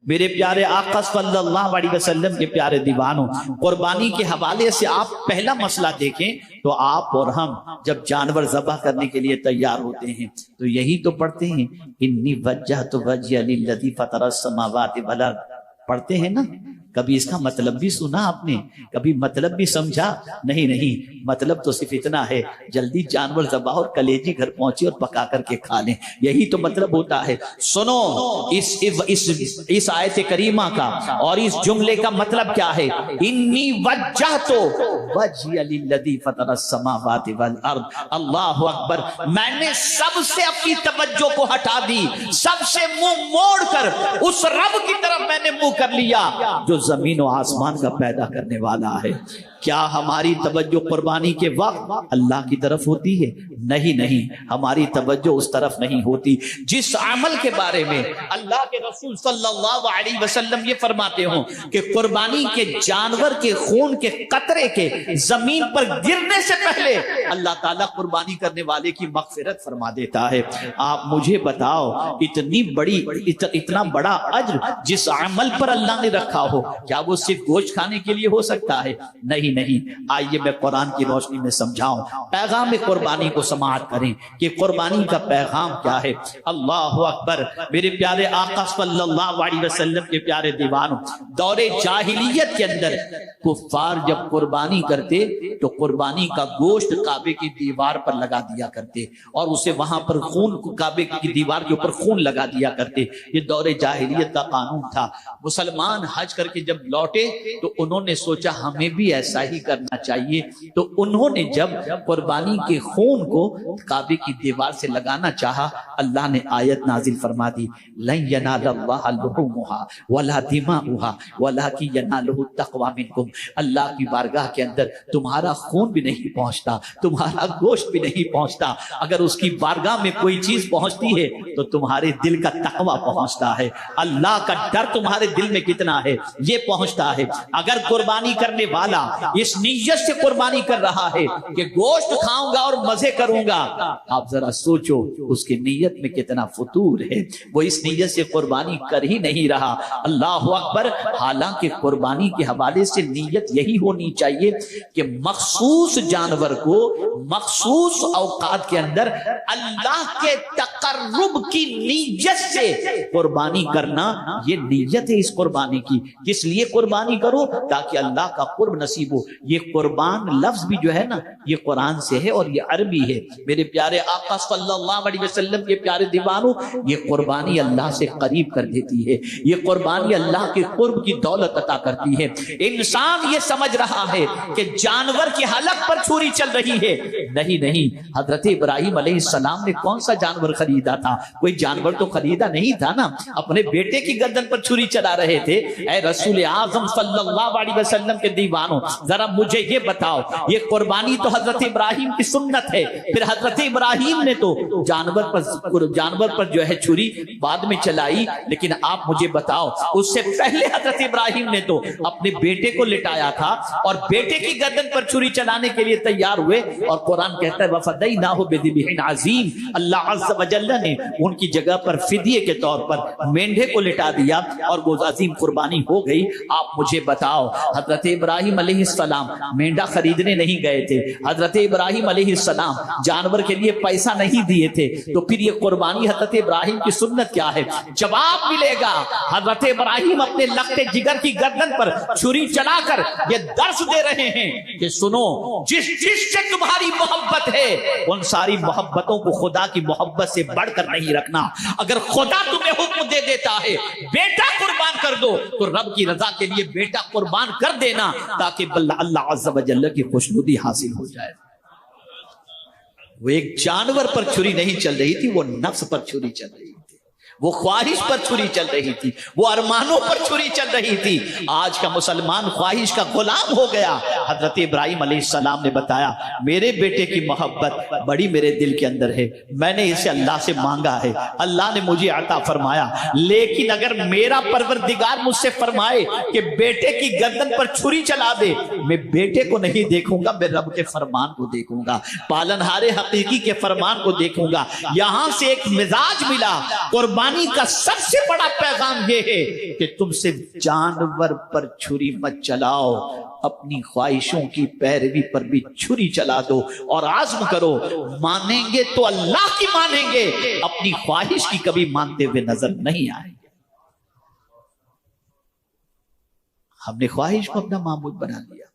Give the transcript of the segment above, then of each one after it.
میرے پیارے آقا صلی اللہ علیہ وسلم کے پیارے دیوانوں، قربانی کے حوالے سے آپ پہلا مسئلہ دیکھیں تو آپ اور ہم جب جانور ذبح کرنے کے لیے تیار ہوتے ہیں تو یہی تو پڑھتے ہیں، انی وجہت وجہی للذی فطر السماوات والارض، پڑھتے ہیں نا؟ کبھی اس کا مطلب بھی سنا آپ نے؟ کبھی مطلب بھی سمجھا؟ نہیں، مطلب تو صرف اتنا ہے جلدی جانور ذبح اور کلیجی گھر پہنچے اور پکا کر کے کھا لیں، یہی تو مطلب ہوتا ہے۔ سنو اس آیت کریمہ کا اور اس جملے کا مطلب کیا ہے؟ انی وجہت وجہی للذی فطر السماوات والارض، اللہ اکبر، میں نے سب سے اپنی توجہ کو ہٹا دی، سب سے منہ موڑ کر اس رب کی طرف میں نے منہ کر لیا جو زمین و آسمان کا پیدا کرنے والا ہے۔ کیا ہماری توجہ قربانی کے وقت اللہ کی طرف ہوتی ہے؟ نہیں، ہماری توجہ اس طرف نہیں ہوتی جس عمل کے بارے میں اللہ کے رسول صلی اللہ علیہ وسلم یہ فرماتے ہوں کہ قربانی کے جانور کے خون کے قطرے کے زمین پر گرنے سے پہلے اللہ تعالیٰ قربانی کرنے والے کی مغفرت فرما دیتا ہے۔ آپ مجھے بتاؤ اتنا بڑا اجر جس عمل پر اللہ نے رکھا ہو، کیا وہ صرف گوشت کھانے کے لیے ہو سکتا ہے؟ نہیں، آئیے میں قرآن کی روشنی میں سمجھاؤں، پیغام قربانی کو سماعت کریں کہ قربانی کا پیغام کیا ہے۔ اللہ اکبر، میرے پیارے آقا صلی اللہ علیہ وسلم کے پیارے دیوانوں، دور جاہلیت کے اندر کفار جب قربانی کرتے تو قربانی کا گوشت کعبے کی دیوار پر لگا دیا کرتے اور اسے وہاں پر خون، کعبے کی دیوار کے اوپر خون لگا دیا کرتے۔ یہ دور جاہلیت کا قانون تھا۔ مسلمان حج کر کے جب لوٹے تو انہوں نے سوچا ہمیں بھی ایسا ہی کرنا چاہیے، تو انہوں نے جب قربانی کے خون کو کعبے کی دیوار سے لگانا چاہا، اللہ نے آیت نازل فرما دی، لن ینال اللہ لحومها ولا دماؤها ولکن ینالہ التقوی منکم، اللہ کی بارگاہ کے اندر تمہارا خون بھی نہیں پہنچتا، تمہارا گوشت بھی نہیں پہنچتا، اگر اس کی بارگاہ میں کوئی چیز پہنچتی ہے تو تمہارے دل کا تقوی پہنچتا ہے، اللہ کا ڈر تمہارے دل میں کتنا ہے یہ پہنچتا ہے۔ اگر قربانی کرنے والا اس نیت سے قربانی کر رہا ہے کہ گوشت کھاؤں گا اور مزے کروں گا، آپ ذرا سوچو اس کی نیت میں کتنا فتور ہے، وہ اس نیت سے قربانی کر ہی نہیں رہا۔ اللہ اکبر، حالانکہ قربانی کے حوالے سے نیت یہی ہونی چاہیے کہ مخصوص جانور کو مخصوص اوقات کے اندر اللہ کے تقرب کی نیت سے قربانی کرنا، یہ نیت ہے اس قربانی کی۔ کس لیے قربانی کرو؟ تاکہ اللہ کا قرب نصیب ہو۔ یہ قربان لفظ بھی جو ہے نا یہ قرآن سے ہے اور یہ عربی ہے۔ میرے پیارے آقا صلی اللہ علیہ وسلم کے پیارے دیوانوں، یہ قربانی اللہ سے قریب کر دیتی ہے، یہ قربانی اللہ کے قرب کی دولت عطا کرتی ہے۔ انسان یہ سمجھ رہا ہے کہ جانور کی حلق پر چھری چل رہی ہے، نہیں، حضرت ابراہیم علیہ السلام نے کون سا جانور خریدا تھا؟ کوئی جانور تو خریدا نہیں تھا نا، اپنے بیٹے کی گردن پر چھری چلا رہے تھے۔ اے رسول اعظم صلی اللہ علیہ وسلم کے دیوانوں، ذرا مجھے یہ بتاؤ، یہ قربانی تو حضرت ابراہیم کی سنت ہے، پھر حضرت ابراہیم نے تو جانور پر جو ہے چھری بعد میں چلائی، لیکن آپ مجھے بتاؤ اس سے پہلے حضرت ابراہیم نے تو اپنے بیٹے کو لٹایا تھا اور بیٹے کی گردن پر چھری چلانے کے لیے تیار ہوئے، اور قرآن کہتا ہے وَفَدَيْنَاهُ بِذِبْحٍ عَظِيمٍ، اللہ عز و جل نے ان کی جگہ پر فدیے کے طور پر مینڈے کو لٹا دیا اور وہ عظیم قربانی ہو گئی۔ آپ مجھے بتاؤ، حضرت ابراہیم علیہ السلام مینڈا خریدنے نہیں گئے تھے، حضرت ابراہیم علیہ السلام جانور کے لیے پیسہ نہیں دیے تھے، تو پھر یہ قربانی حضرت ابراہیم کی سنت کیا ہے؟ جواب ملے گا، حضرت ابراہیم اپنے لخت جگر کی گردن پر چھری چلا کر یہ درس دے رہے ہیں کہ سنو، جس سے تمہاری محبت ہے ان ساری محبتوں کو خدا کی محبت سے بڑھ کر نہیں رکھنا۔ اگر خدا تمہیں حکم دے دیتا ہے بیٹا قربان کر دو تو رب کی رضا کے لیے بیٹا قربان کر دینا، تاکہ اللہ عز و جل کی خوشنودی حاصل ہو جائے۔ وہ ایک جانور پر چھری نہیں چل رہی تھی، وہ نفس پر چھری چل رہی تھی، وہ خواہش پر چھری چل رہی تھی، وہ ارمانوں پر چھری چل رہی تھی۔ آج کا مسلمان خواہش کا غلام ہو گیا۔ حضرت ابراہیم علیہ السلام نے بتایا میرے بیٹے کی محبت بڑی میرے دل کے اندر ہے، میں نے اسے اللہ سے مانگا ہے، اللہ نے مجھے عطا فرمایا، لیکن اگر میرا پروردگار مجھ سے فرمائے کہ بیٹے کی گردن پر چھری چلا دے، میں بیٹے کو نہیں دیکھوں گا، میں رب کے فرمان کو دیکھوں گا، پالنہار حقیقی کے فرمان کو دیکھوں گا۔ یہاں سے ایک مزاج ملا۔ قربانی کا سب سے بڑا پیغام یہ ہے کہ تم سے جانور پر چھری مت چلاؤ، اپنی خواہشوں کی پیروی پر بھی چھری چلا دو اور عزم کرو، مانیں گے تو اللہ کی مانیں گے، اپنی خواہش کی کبھی مانتے ہوئے نظر نہیں آئیں گے۔ ہم نے خواہش کو اپنا معبود بنا لیا،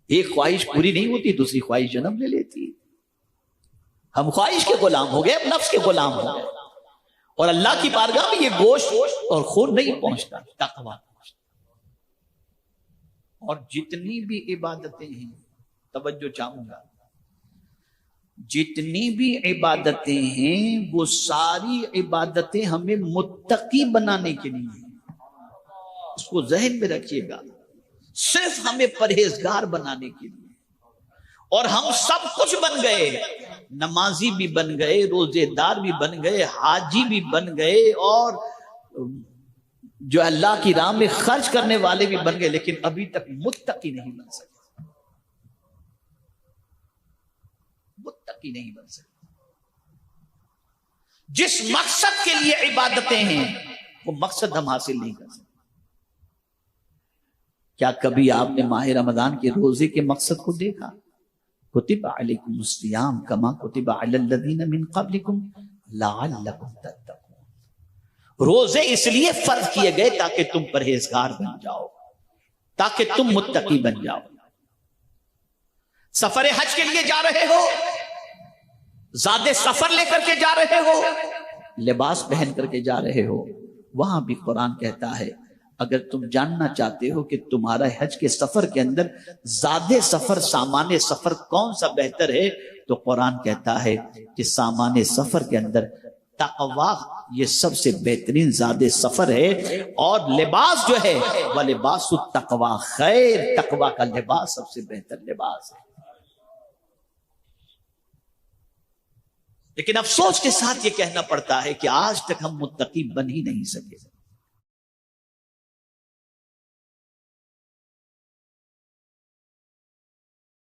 ایک خواہش پوری نہیں ہوتی دوسری خواہش جنم لے لیتی، ہم خواہش کے غلام ہو گئے، اب نفس کے غلام ہو گئے، اور اللہ کی بارگاہ میں یہ گوشت اور خون نہیں پہنچتا، تقویٰ پہنچتا۔ اور جتنی بھی عبادتیں ہیں، توجہ چاہوں گا، جتنی بھی عبادتیں ہیں وہ ساری عبادتیں ہمیں متقی بنانے کے لیے ہیں، اس کو ذہن میں رکھیے گا، صرف ہمیں پرہیزگار بنانے کے لیے، اور ہم سب کچھ بن گئے، نمازی بھی بن گئے، روزے دار بھی بن گئے، حاجی بھی بن گئے، اور جو اللہ کی راہ میں خرچ کرنے والے بھی بن گئے، لیکن ابھی تک متقی نہیں بن سکے، متقی نہیں بن سکے۔ جس مقصد کے لیے عبادتیں ہیں وہ مقصد ہم حاصل نہیں کر سکتے۔ کیا کبھی آپ نے ماہ رمضان کے روزے کے مقصد کو دیکھا؟ کتب علیکم الصیام کما کتب علی الذین من قبلکم لعلکم تتقون۔ روزے اس لیے فرض کیے گئے تاکہ تم پرہیزگار بن جاؤ، تاکہ تم متقی بن جاؤ۔ سفر حج کے لیے جا رہے ہو، زاد سفر لے کر کے جا رہے ہو، لباس پہن کر کے جا رہے ہو، وہاں بھی قرآن کہتا ہے اگر تم جاننا چاہتے ہو کہ تمہارا حج کے سفر کے اندر زاد سفر سامان سفر کون سا بہتر ہے، تو قرآن کہتا ہے کہ سامان سفر کے اندر تقویٰ یہ سب سے بہترین زاد سفر ہے، اور لباس جو ہے وہ لباس التقویٰ خیر، تقویٰ کا لباس سب سے بہتر لباس ہے۔ لیکن افسوس کے ساتھ یہ کہنا پڑتا ہے کہ آج تک ہم متقی بن ہی نہیں سکے۔